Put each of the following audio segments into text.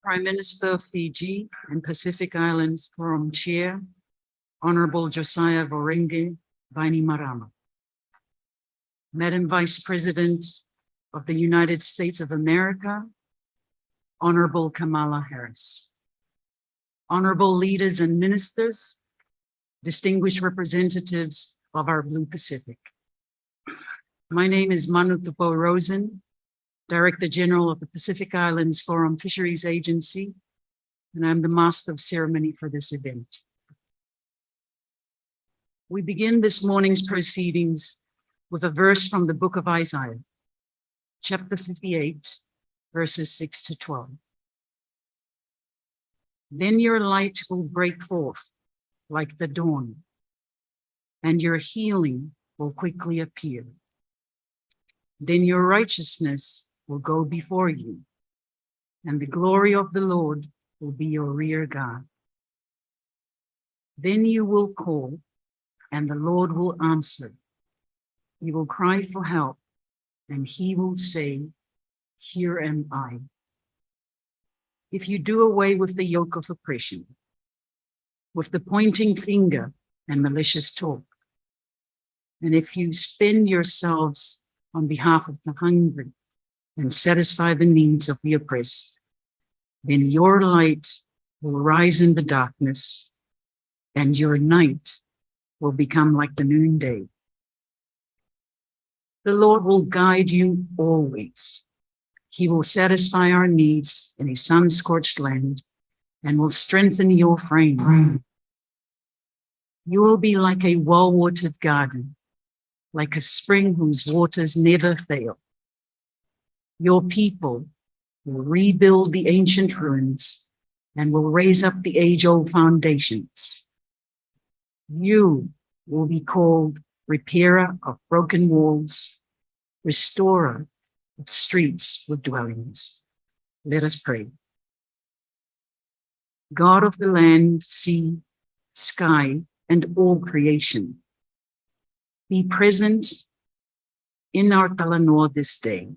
Prime Minister of Fiji and Pacific Islands Forum Chair, Honorable Josiah Voreqe, Bainimarama. Madam Vice President of the United States of America, Honorable Kamala Harris. Honorable leaders and ministers, distinguished representatives of our Blue Pacific. My name is Manu Tupo Rosen, Director General of the Pacific Islands Forum Fisheries Agency, and I'm the Master of Ceremony for this event. We begin this morning's proceedings with a verse from the book of Isaiah, chapter 58, verses 6 to 12. Then your light will break forth like the dawn, and your healing will quickly appear. Then your righteousness will go before you, and the glory of the Lord will be your rear guard. Then you will call, and the Lord will answer. You will cry for help, and he will say, "Here am I." If you do away with the yoke of oppression, with the pointing finger and malicious talk, and if you spend yourselves on behalf of the hungry and satisfy the needs of the oppressed, then your light will rise in the darkness, and your night will become like the noonday. The Lord will guide you always. He will satisfy our needs in a sun-scorched land and will strengthen your frame. You will be like a well-watered garden, like a spring whose waters never fail. Your people will rebuild the ancient ruins and will raise up the age-old foundations. You will be called repairer of broken walls, restorer of streets with dwellings. Let us pray. God of the land, sea, sky, and all creation, be present in our Talanoa this day.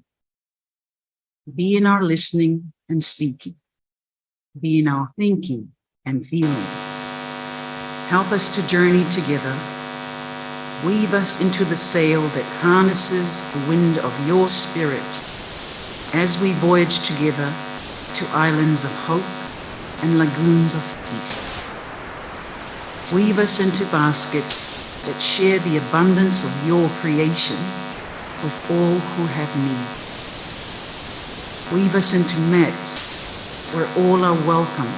Be in our listening and speaking. Be in our thinking and feeling. Help us to journey together. Weave us into the sail that harnesses the wind of your spirit as we voyage together to islands of hope and lagoons of peace. Weave us into baskets that share the abundance of your creation with all who have need. Weave us into mats where all are welcome,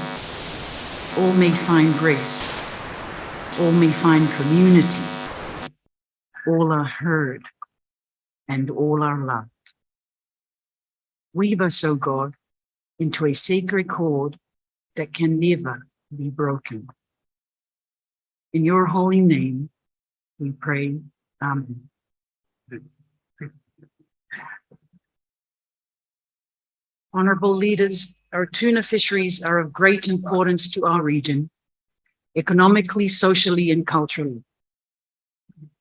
all may find grace, all may find community, all are heard, and all are loved. Weave us, O God, into a sacred cord that can never be broken. In your holy name, we pray, Amen. Honorable leaders, our tuna fisheries are of great importance to our region, economically, socially, and culturally.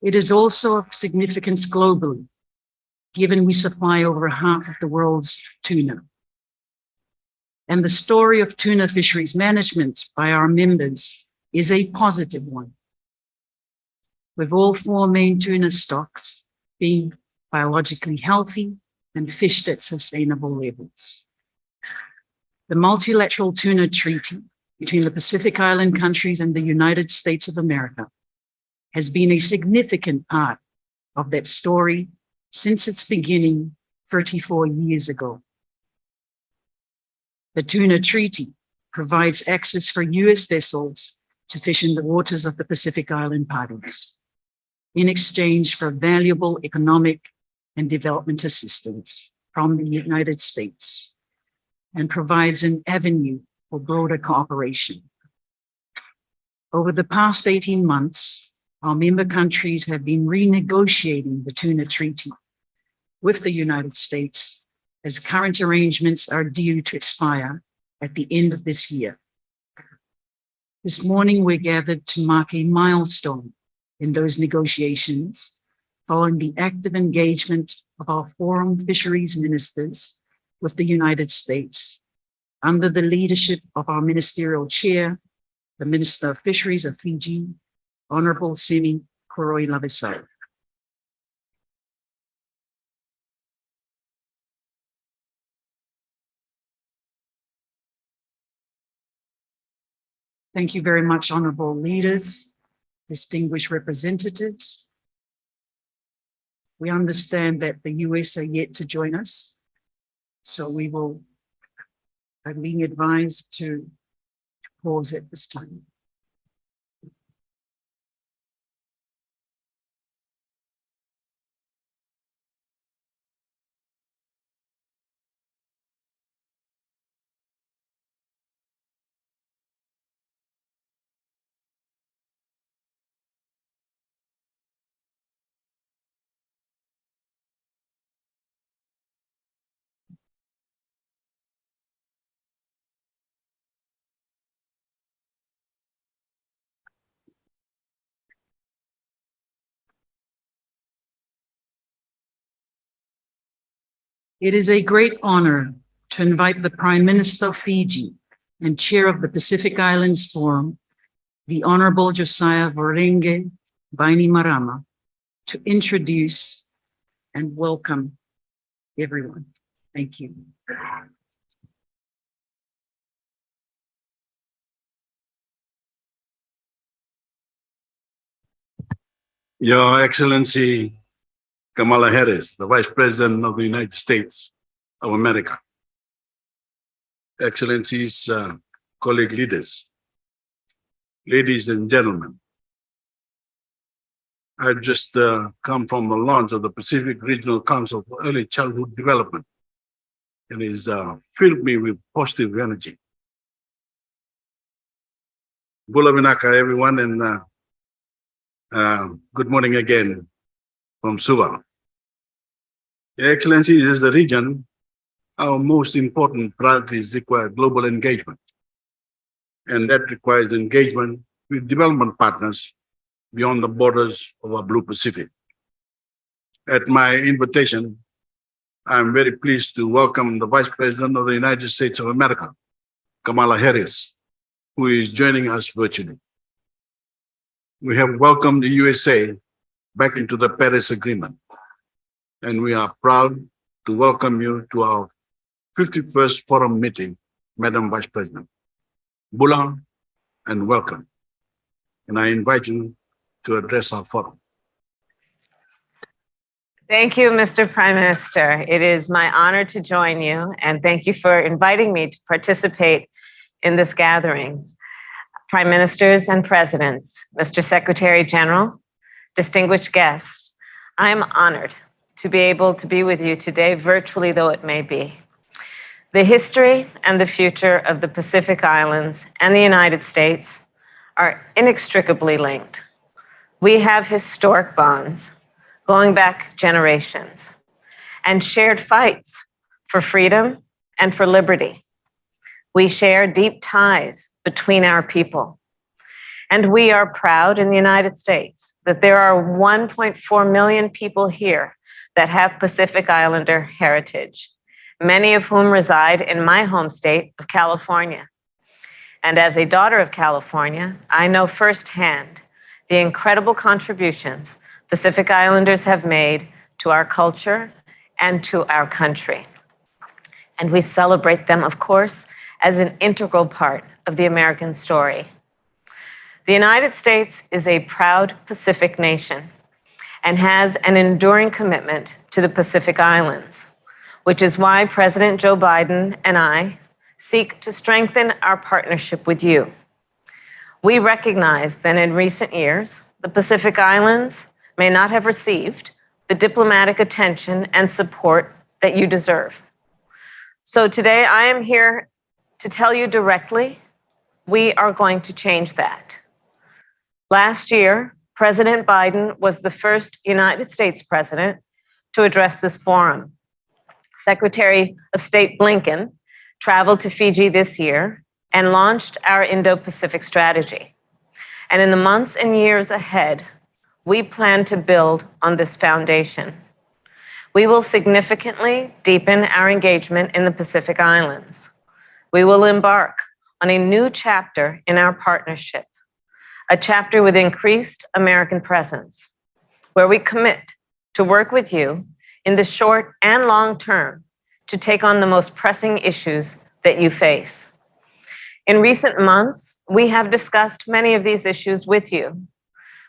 It is also of significance globally, given we supply over half of the world's tuna. And the story of tuna fisheries management by our members is a positive one, with all four main tuna stocks being biologically healthy and fished at sustainable levels. The multilateral tuna treaty between the Pacific Island countries and the United States of America has been a significant part of that story since its beginning 34 years ago. The Tuna Treaty provides access for U.S. vessels to fish in the waters of the Pacific Island parties in exchange for valuable economic and development assistance from the United States, and provides an avenue for broader cooperation. Over the past 18 months, our member countries have been renegotiating the Tuna Treaty with the United States as current arrangements are due to expire at the end of this year. This morning, we're gathered to mark a milestone in those negotiations following the active engagement of our Forum Fisheries Ministers with the United States under the leadership of our ministerial chair, the Minister of Fisheries of Fiji, Honorable Simi Koroi Lavisai. Thank you very much, honorable leaders, distinguished representatives. We understand that the US are yet to join us, so we will, I'm being advised to pause at this time. It is a great honor to invite the Prime Minister of Fiji and Chair of the Pacific Islands Forum, the Honorable Josiah Voreqe Bainimarama, to introduce and welcome everyone. Thank you. Your Excellency Kamala Harris, the Vice President of the United States of America, Excellencies, colleague leaders, ladies and gentlemen, I've just come from the launch of the Pacific Regional Council for Early Childhood Development. It has filled me with positive energy. Bula Vinaka, everyone, and good morning again from Suva. Your Excellency, this is the region. Our most important priorities require global engagement, and that requires engagement with development partners beyond the borders of our Blue Pacific. At my invitation, I'm very pleased to welcome the Vice President of the United States of America, Kamala Harris, who is joining us virtually. We have welcomed the USA back into the Paris Agreement, and we are proud to welcome you to our 51st Forum meeting, Madam Vice President. Bula, and welcome. And I invite you to address our forum. Thank you, Mr. Prime Minister. It is my honor to join you, and thank you for inviting me to participate in this gathering. Prime Ministers and Presidents, Mr. Secretary General, distinguished guests, I am honored to be able to be with you today, virtually though it may be. The history and the future of the Pacific Islands and the United States are inextricably linked. We have historic bonds going back generations and shared fights for freedom and for liberty. We share deep ties between our people. And we are proud in the United States that there are 1.4 million people here that have Pacific Islander heritage, many of whom reside in my home state of California. And as a daughter of California, I know firsthand the incredible contributions Pacific Islanders have made to our culture and to our country. And we celebrate them, of course, as an integral part of the American story. The United States is a proud Pacific nation and has an enduring commitment to the Pacific Islands, which is why President Joe Biden and I seek to strengthen our partnership with you. We recognize that in recent years, the Pacific Islands may not have received the diplomatic attention and support that you deserve. So today I am here to tell you directly, we are going to change that. Last year, President Biden was the first United States president to address this forum. Secretary of State Blinken traveled to Fiji this year and launched our Indo-Pacific strategy. And in the months and years ahead, we plan to build on this foundation. We will significantly deepen our engagement in the Pacific Islands, we will embark on a new chapter in our partnership, a chapter with increased American presence, where we commit to work with you in the short and long term to take on the most pressing issues that you face. In recent months, we have discussed many of these issues with you.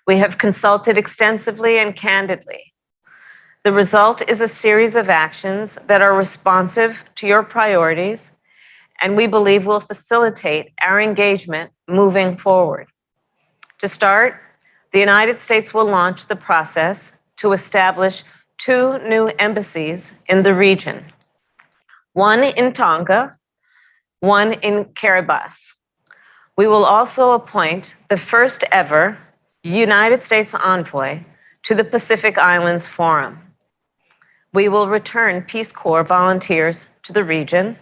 We have consulted extensively and candidly. The result is a series of actions that are responsive to your priorities and we believe will facilitate our engagement moving forward. To start, the United States will launch the process to establish 2 new embassies in the region, one in Tonga, one in Kiribati. We will also appoint the first ever United States envoy to the Pacific Islands Forum. We will return Peace Corps volunteers to the region,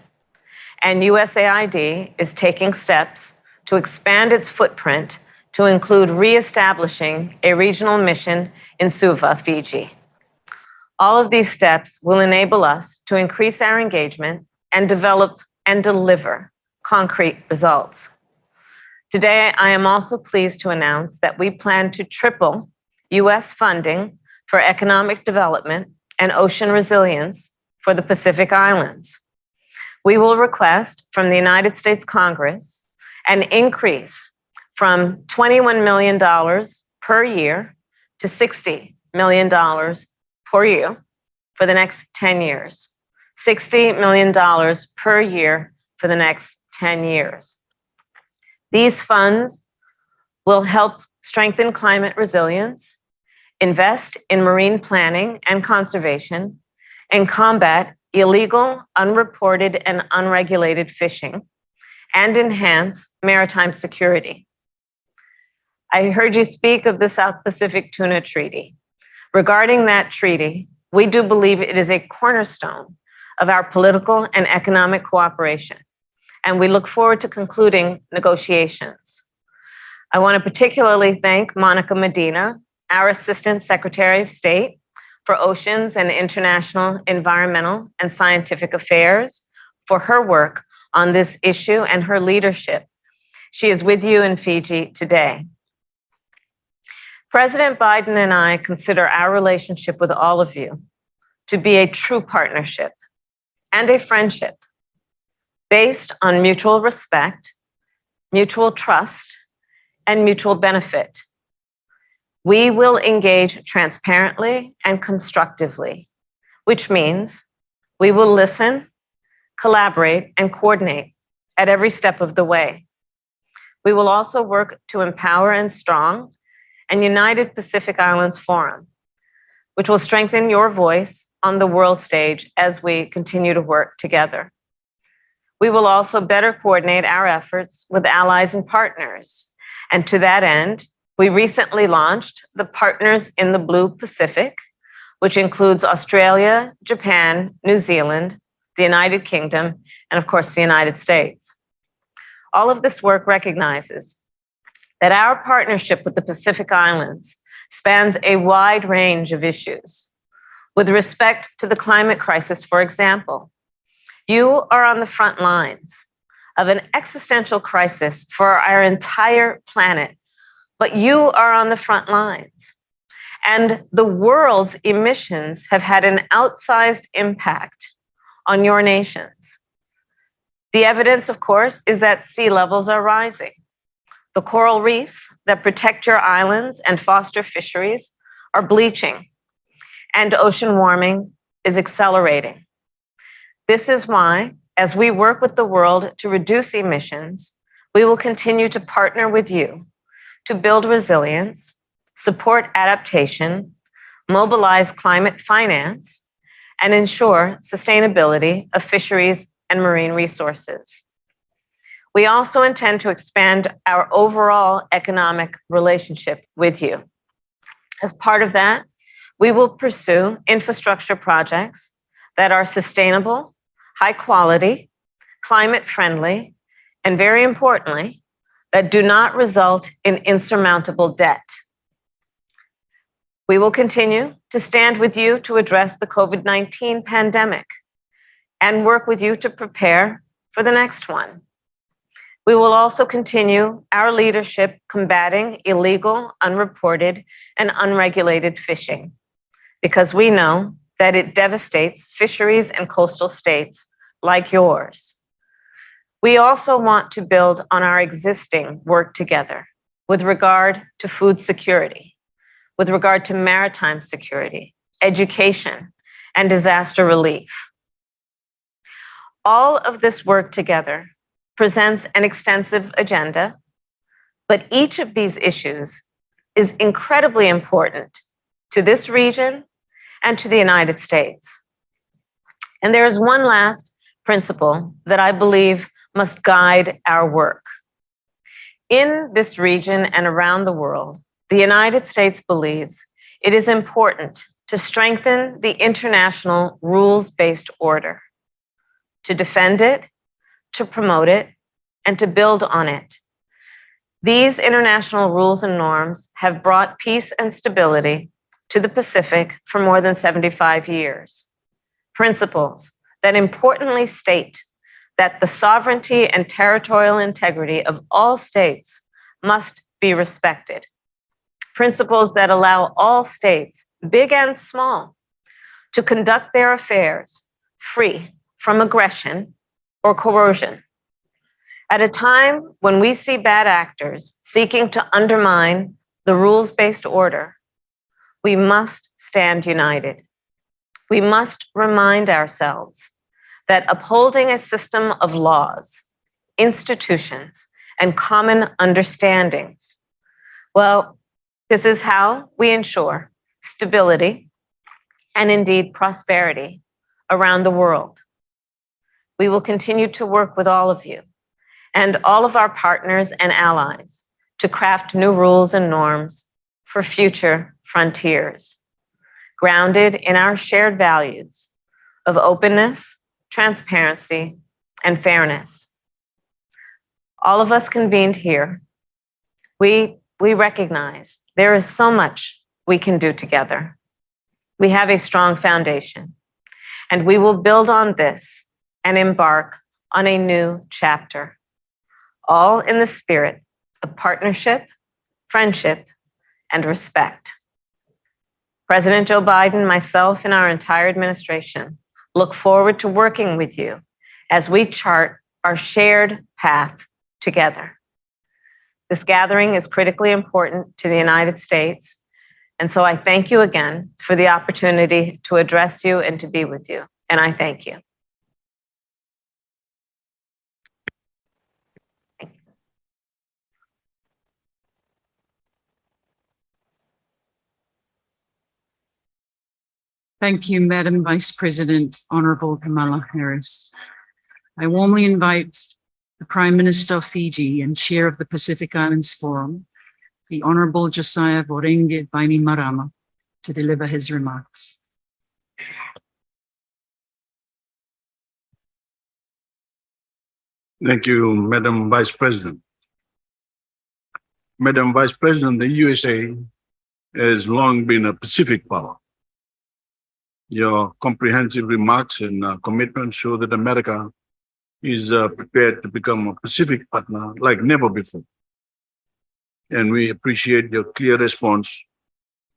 and USAID is taking steps to expand its footprint to include reestablishing a regional mission in Suva, Fiji. All of these steps will enable us to increase our engagement and develop and deliver concrete results. Today, I am also pleased to announce that we plan to triple U.S. funding for economic development and ocean resilience for the Pacific Islands. We will request from the United States Congress an increase from $21 million per year to $60 million per year for the next 10 years. $60 million per year for the next 10 years. These funds will help strengthen climate resilience, invest in marine planning and conservation, and combat illegal, unreported, and unregulated fishing, and enhance maritime security. I heard you speak of the South Pacific Tuna Treaty. Regarding that treaty, we do believe it is a cornerstone of our political and economic cooperation, and we look forward to concluding negotiations. I want to particularly thank Monica Medina, our Assistant Secretary of State for Oceans and International Environmental and Scientific Affairs, for her work on this issue and her leadership. She is with you in Fiji today. President Biden and I consider our relationship with all of you to be a true partnership and a friendship based on mutual respect, mutual trust, and mutual benefit. We will engage transparently and constructively, which means we will listen, collaborate, and coordinate at every step of the way. We will also work to empower and strong and united Pacific Islands Forum, which will strengthen your voice on the world stage as we continue to work together. We will also better coordinate our efforts with allies and partners. And to that end, we recently launched the Partners in the Blue Pacific, which includes Australia, Japan, New Zealand, the United Kingdom, and of course, the United States. All of this work recognizes that our partnership with the Pacific Islands spans a wide range of issues. With respect to the climate crisis, for example, you are on the front lines of an existential crisis for our entire planet, but you are on the front lines. And the world's emissions have had an outsized impact on your nations. The evidence, of course, is that sea levels are rising. The coral reefs that protect your islands and foster fisheries are bleaching, and ocean warming is accelerating. This is why, as we work with the world to reduce emissions, we will continue to partner with you to build resilience, support adaptation, mobilize climate finance, and ensure sustainability of fisheries and marine resources. We also intend to expand our overall economic relationship with you. As part of that, we will pursue infrastructure projects that are sustainable, high quality, climate friendly, and very importantly, that do not result in insurmountable debt. We will continue to stand with you to address the COVID-19 pandemic and work with you to prepare for the next one. We will also continue our leadership combating illegal, unreported, and unregulated fishing, because we know that it devastates fisheries and coastal states like yours. We also want to build on our existing work together with regard to food security, with regard to maritime security, education, and disaster relief. All of this work together presents an extensive agenda, but each of these issues is incredibly important to this region and to the United States. And there is one last principle that I believe must guide our work. In this region and around the world, the United States believes it is important to strengthen the international rules-based order, to defend it, to promote it, and to build on it. These international rules and norms have brought peace and stability to the Pacific for more than 75 years. Principles that importantly state that the sovereignty and territorial integrity of all states must be respected. Principles that allow all states, big and small, to conduct their affairs free from aggression or coercion. At a time when we see bad actors seeking to undermine the rules-based order, we must stand united. We must remind ourselves that upholding a system of laws, institutions, and common understandings, well, this is how we ensure stability and indeed prosperity around the world. We will continue to work with all of you and all of our partners and allies to craft new rules and norms for future frontiers, grounded in our shared values of openness, transparency, and fairness. All of us convened here, we recognize there is so much we can do together. We have a strong foundation, and we will build on this and embark on a new chapter, all in the spirit of partnership, friendship, and respect. President Joe Biden, myself, and our entire administration look forward to working with you as we chart our shared path together. This gathering is critically important to the United States, and so I thank you again for the opportunity to address you and to be with you, and I thank you. Thank you, Madam Vice President, Honorable Kamala Harris. I warmly invite the Prime Minister of Fiji and Chair of the Pacific Islands Forum, the Honorable Josiah Voreqe Bainimarama, to deliver his remarks. Thank you, Madam Vice President. Madam Vice President, the USA has long been a Pacific power. Your comprehensive remarks and commitment show that America is prepared to become a Pacific partner like never before. And we appreciate your clear response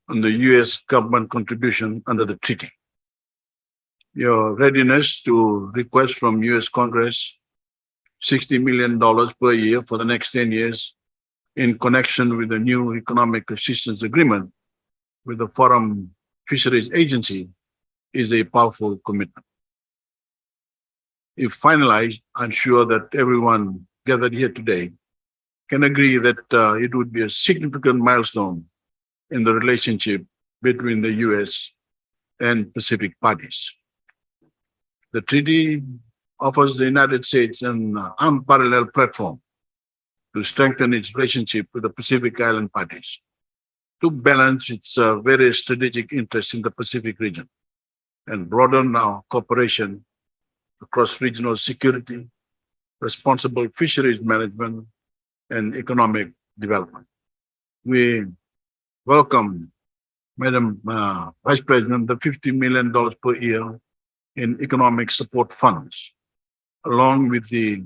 on the U.S. government contribution under the treaty. Your readiness to request from U.S. Congress $60 million per year for the next 10 years in connection with the new economic assistance agreement with the Forum Fisheries Agency is a powerful commitment. If finalized, I'm sure that everyone gathered here today can agree that it would be a significant milestone in the relationship between the U.S. and Pacific parties. The treaty offers the United States an unparalleled platform to strengthen its relationship with the Pacific Island parties, to balance its various strategic interests in the Pacific region, and broaden our cooperation across regional security, responsible fisheries management, and economic development. We welcome, Madam Vice President, the $50 million per year in economic support funds along with the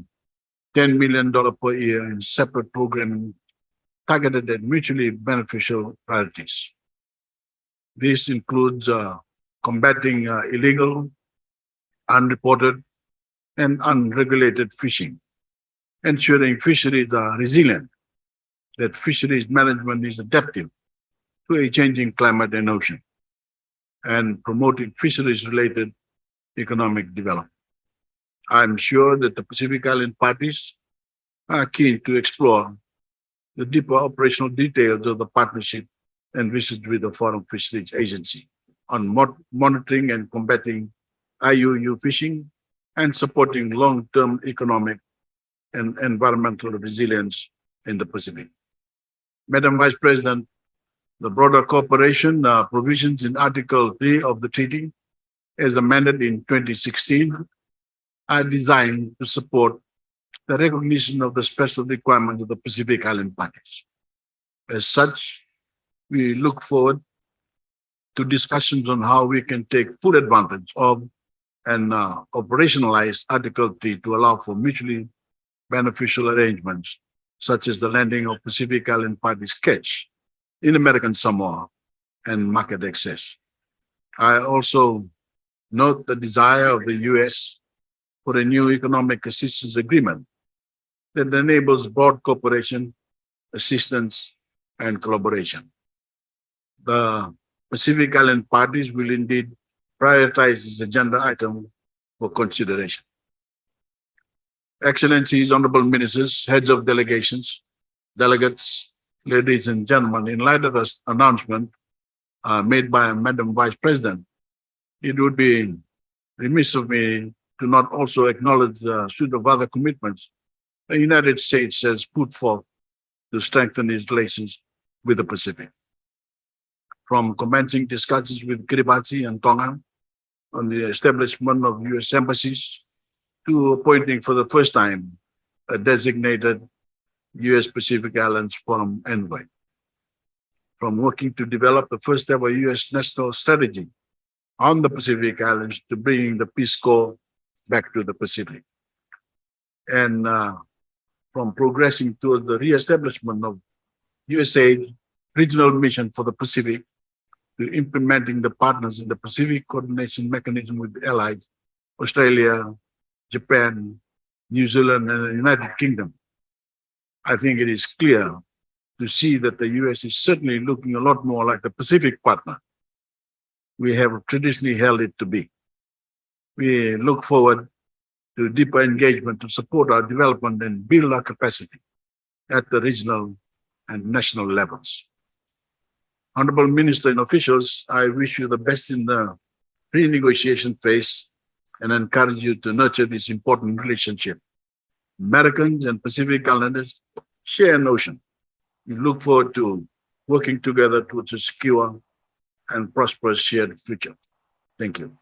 $10 million per year in separate programming targeted at mutually beneficial priorities. This includes combating illegal, unreported, and unregulated fishing, ensuring fisheries are resilient, that fisheries management is adaptive to a changing climate and ocean, and promoting fisheries-related economic development. I'm sure that the Pacific Island parties are keen to explore the deeper operational details of the partnership and visit with the Forum Fisheries Agency on monitoring and combating IUU fishing and supporting long-term economic and environmental resilience in the Pacific. Madam Vice President, the broader cooperation provisions in Article 3 of the treaty, as amended in 2016, are designed to support the recognition of the special requirements of the Pacific Island parties. As such, we look forward to discussions on how we can take full advantage of and operationalize Article 3 to allow for mutually beneficial arrangements, such as the landing of Pacific Island parties' catch in American Samoa and market access. I also note the desire of the U.S. for a new economic assistance agreement that enables broad cooperation, assistance, and collaboration. The Pacific Island parties will indeed prioritize this agenda item for consideration. Excellencies, honorable ministers, heads of delegations, delegates, ladies and gentlemen, in light of this announcement made by Madam Vice President, it would be remiss of me to not also acknowledge the suite of other commitments the United States has put forth to strengthen its relations with the Pacific. From commencing discussions with Kiribati and Tonga on the establishment of U.S. embassies to appointing for the first time a designated U.S. Pacific Islands Forum envoy. From working to develop the first ever U.S. national strategy on the Pacific Islands to bringing the Peace Corps back to the Pacific. And from progressing towards the re-establishment of USAID regional mission for the Pacific to implementing the partners in the Pacific Coordination Mechanism with allies, Australia, Japan, New Zealand, and the United Kingdom. I think it is clear to see that the US is certainly looking a lot more like the Pacific partner we have traditionally held it to be. We look forward to deeper engagement to support our development and build our capacity at the regional and national levels. Honorable Minister and officials, I wish you the best in the pre-negotiation phase and encourage you to nurture this important relationship. Americans and Pacific Islanders share an ocean. We look forward to working together towards a secure and prosperous shared future. Thank you.